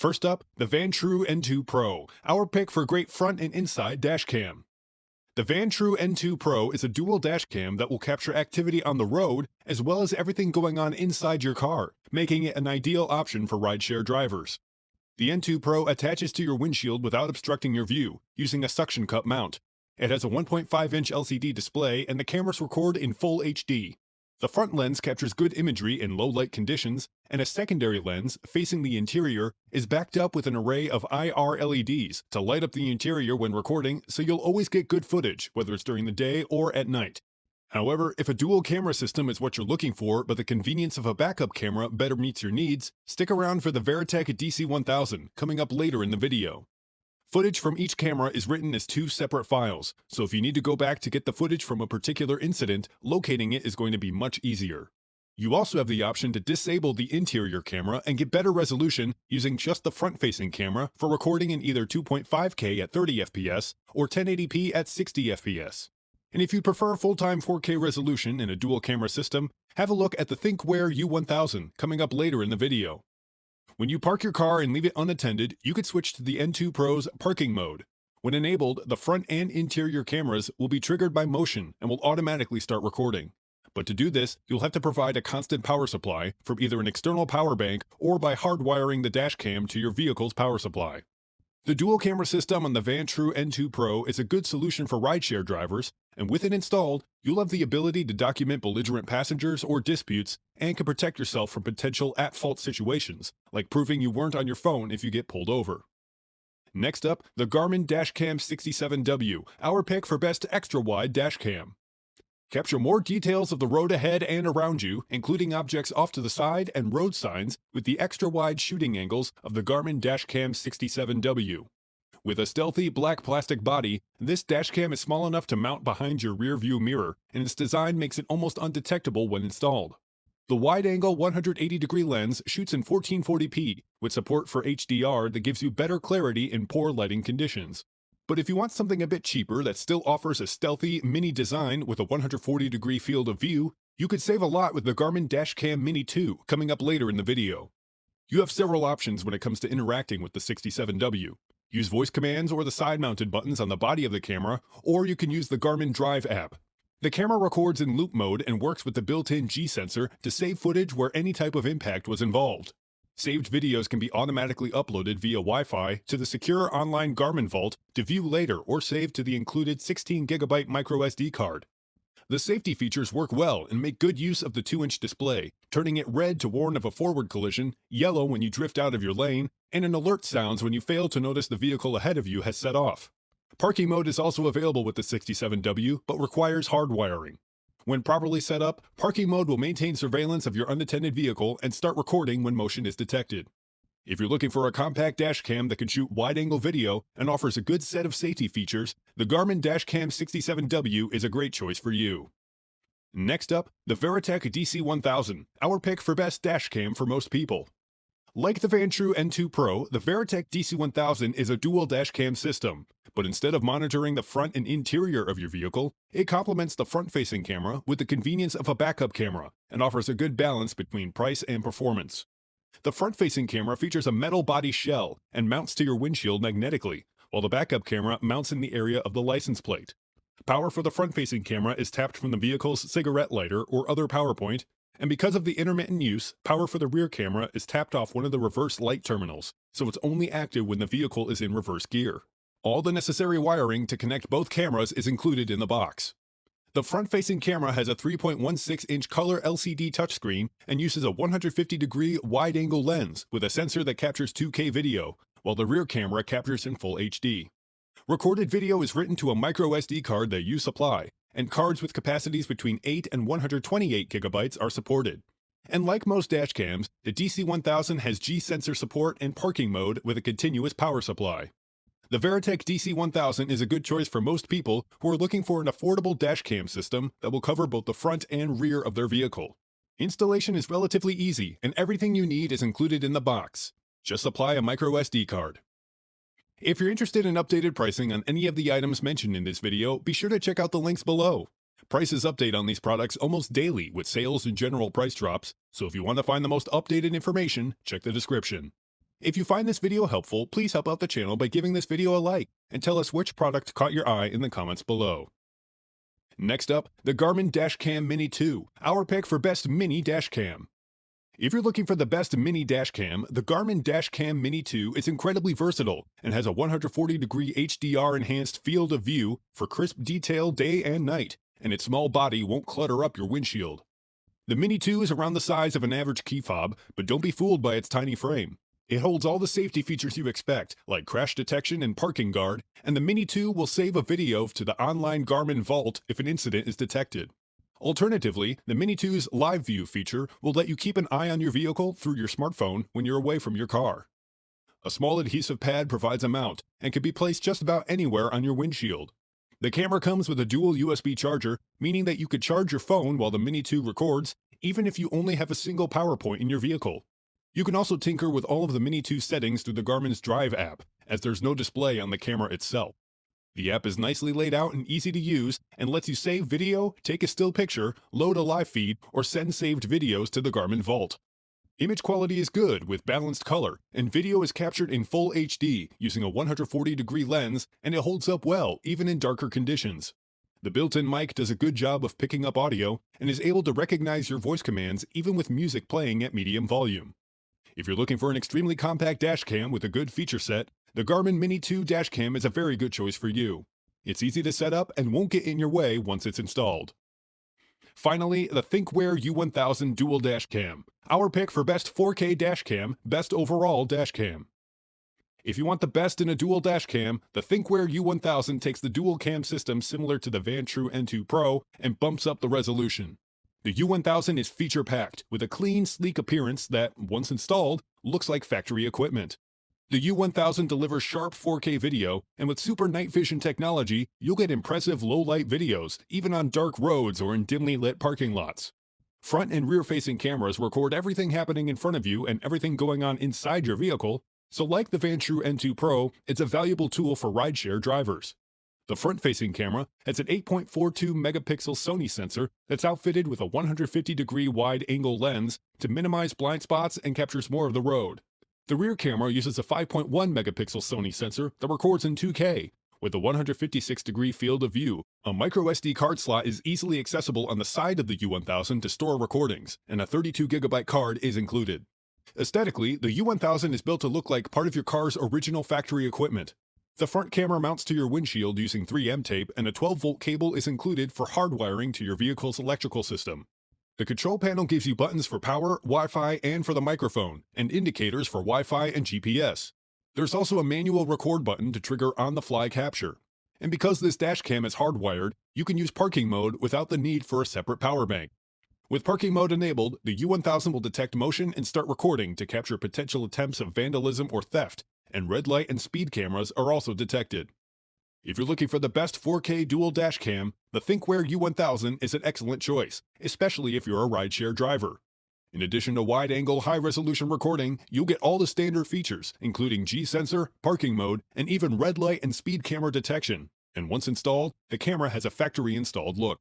First up, the Vantrue N2 Pro, our pick for great front and inside dash cam. The Vantrue N2 Pro is a dual dash cam that will capture activity on the road as well as everything going on inside your car, making it an ideal option for rideshare drivers. The N2 Pro attaches to your windshield without obstructing your view, using a suction cup mount. It has a 1.5-inch LCD display and the cameras record in full HD. The front lens captures good imagery in low-light conditions, and a secondary lens, facing the interior, is backed up with an array of IR LEDs to light up the interior when recording, so you'll always get good footage, whether it's during the day or at night. However, if a dual camera system is what you're looking for, but the convenience of a backup camera better meets your needs, stick around for the Verratek DC1000, coming up later in the video. Footage from each camera is written as two separate files, so if you need to go back to get the footage from a particular incident, locating it is going to be much easier. You also have the option to disable the interior camera and get better resolution using just the front-facing camera for recording in either 2.5K at 30 FPS or 1080p at 60 FPS. And if you prefer full-time 4K resolution in a dual camera system, have a look at the THINKWARE U1000 coming up later in the video. When you park your car and leave it unattended, you could switch to the N2 Pro's parking mode. When enabled, the front and interior cameras will be triggered by motion and will automatically start recording. But to do this, you'll have to provide a constant power supply from either an external power bank or by hardwiring the dash cam to your vehicle's power supply. The dual camera system on the Vantrue N2 Pro is a good solution for rideshare drivers, and with it installed, you'll have the ability to document belligerent passengers or disputes and can protect yourself from potential at-fault situations, like proving you weren't on your phone if you get pulled over. Next up, the Garmin Dash Cam 67W, our pick for best extra-wide dash cam. Capture more details of the road ahead and around you, including objects off to the side and road signs, with the extra-wide shooting angles of the Garmin Dash Cam 67W. With a stealthy black plastic body, this dash cam is small enough to mount behind your rear view mirror, and its design makes it almost undetectable when installed. The wide-angle 180-degree lens shoots in 1440p, with support for HDR that gives you better clarity in poor lighting conditions. But if you want something a bit cheaper that still offers a stealthy, mini design with a 140-degree field of view, you could save a lot with the Garmin Dash Cam Mini 2, coming up later in the video. You have several options when it comes to interacting with the 67W. Use voice commands or the side-mounted buttons on the body of the camera, or you can use the Garmin Drive app. The camera records in loop mode and works with the built-in G sensor to save footage where any type of impact was involved. Saved videos can be automatically uploaded via Wi-Fi to the secure online Garmin Vault to view later or save to the included 16GB microSD card. The safety features work well and make good use of the 2-inch display, turning it red to warn of a forward collision, yellow when you drift out of your lane, and an alert sounds when you fail to notice the vehicle ahead of you has set off. Parking mode is also available with the 67W, but requires hardwiring. When properly set up, parking mode will maintain surveillance of your unattended vehicle and start recording when motion is detected. If you're looking for a compact dash cam that can shoot wide-angle video and offers a good set of safety features, the Garmin Dash Cam 67W is a great choice for you. Next up, the Verratek DC1000, our pick for best dash cam for most people. Like the Vantrue N2 Pro, the Verratek DC1000 is a dual dash cam system, but instead of monitoring the front and interior of your vehicle, it complements the front-facing camera with the convenience of a backup camera and offers a good balance between price and performance. The front-facing camera features a metal body shell and mounts to your windshield magnetically, while the backup camera mounts in the area of the license plate. Power for the front-facing camera is tapped from the vehicle's cigarette lighter or other power point, and because of the intermittent use, power for the rear camera is tapped off one of the reverse light terminals, so it's only active when the vehicle is in reverse gear. All the necessary wiring to connect both cameras is included in the box. The front-facing camera has a 3.16-inch color LCD touchscreen and uses a 150-degree wide-angle lens with a sensor that captures 2K video, while the rear camera captures in full HD. Recorded video is written to a microSD card that you supply, and cards with capacities between 8 and 128 GB are supported. And like most dash cams, the DC1000 has G-sensor support and parking mode with a continuous power supply. The Verratek DC1000 is a good choice for most people who are looking for an affordable dash cam system that will cover both the front and rear of their vehicle. Installation is relatively easy, and everything you need is included in the box. Just supply a microSD card. If you're interested in updated pricing on any of the items mentioned in this video, be sure to check out the links below. Prices update on these products almost daily with sales and general price drops, so if you want to find the most updated information, check the description. If you find this video helpful, please help out the channel by giving this video a like and tell us which product caught your eye in the comments below. Next up, the Garmin Dash Cam Mini 2, our pick for best mini dash cam. If you're looking for the best mini dash cam, the Garmin Dash Cam Mini 2 is incredibly versatile and has a 140-degree HDR enhanced field of view for crisp detail day and night, and its small body won't clutter up your windshield. The Mini 2 is around the size of an average key fob, but don't be fooled by its tiny frame. It holds all the safety features you expect, like crash detection and parking guard, and the Mini 2 will save a video to the online Garmin Vault if an incident is detected. Alternatively, the Mini 2's Live View feature will let you keep an eye on your vehicle through your smartphone when you're away from your car. A small adhesive pad provides a mount and can be placed just about anywhere on your windshield. The camera comes with a dual USB charger, meaning that you could charge your phone while the Mini 2 records, even if you only have a single power point in your vehicle. You can also tinker with all of the Mini 2 settings through the Garmin's Drive app, as there's no display on the camera itself. The app is nicely laid out and easy to use and lets you save video, take a still picture, load a live feed, or send saved videos to the Garmin Vault. Image quality is good with balanced color, and video is captured in full HD using a 140-degree lens, and it holds up well even in darker conditions. The built-in mic does a good job of picking up audio and is able to recognize your voice commands even with music playing at medium volume. If you're looking for an extremely compact dash cam with a good feature set, the Garmin Mini 2 dash cam is a very good choice for you. It's easy to set up and won't get in your way once it's installed. Finally, the THINKWARE U1000 Dual Dash Cam, our pick for best 4K dash cam, best overall dash cam. If you want the best in a dual dash cam, the THINKWARE U1000 takes the dual cam system similar to the Vantrue N2 Pro and bumps up the resolution. The U1000 is feature-packed, with a clean, sleek appearance that, once installed, looks like factory equipment. The U1000 delivers sharp 4K video, and with super night vision technology, you'll get impressive low-light videos, even on dark roads or in dimly lit parking lots. Front and rear-facing cameras record everything happening in front of you and everything going on inside your vehicle, so like the Vantrue N2 Pro, it's a valuable tool for rideshare drivers. The front-facing camera has an 8.42 megapixel Sony sensor that's outfitted with a 150-degree wide-angle lens to minimize blind spots and captures more of the road. The rear camera uses a 5.1 megapixel Sony sensor that records in 2K, with a 156-degree field of view. A microSD card slot is easily accessible on the side of the U1000 to store recordings, and a 32GB card is included. Aesthetically, the U1000 is built to look like part of your car's original factory equipment. The front camera mounts to your windshield using 3M tape, and a 12-volt cable is included for hardwiring to your vehicle's electrical system. The control panel gives you buttons for power, Wi-Fi, and for the microphone, and indicators for Wi-Fi and GPS. There's also a manual record button to trigger on-the-fly capture. And because this dash cam is hardwired, you can use parking mode without the need for a separate power bank. With parking mode enabled, the U1000 will detect motion and start recording to capture potential attempts of vandalism or theft, and red light and speed cameras are also detected. If you're looking for the best 4K dual dash cam, the THINKWARE U1000 is an excellent choice, especially if you're a rideshare driver. In addition to wide-angle, high-resolution recording, you'll get all the standard features, including G-sensor, parking mode, and even red light and speed camera detection. And once installed, the camera has a factory-installed look.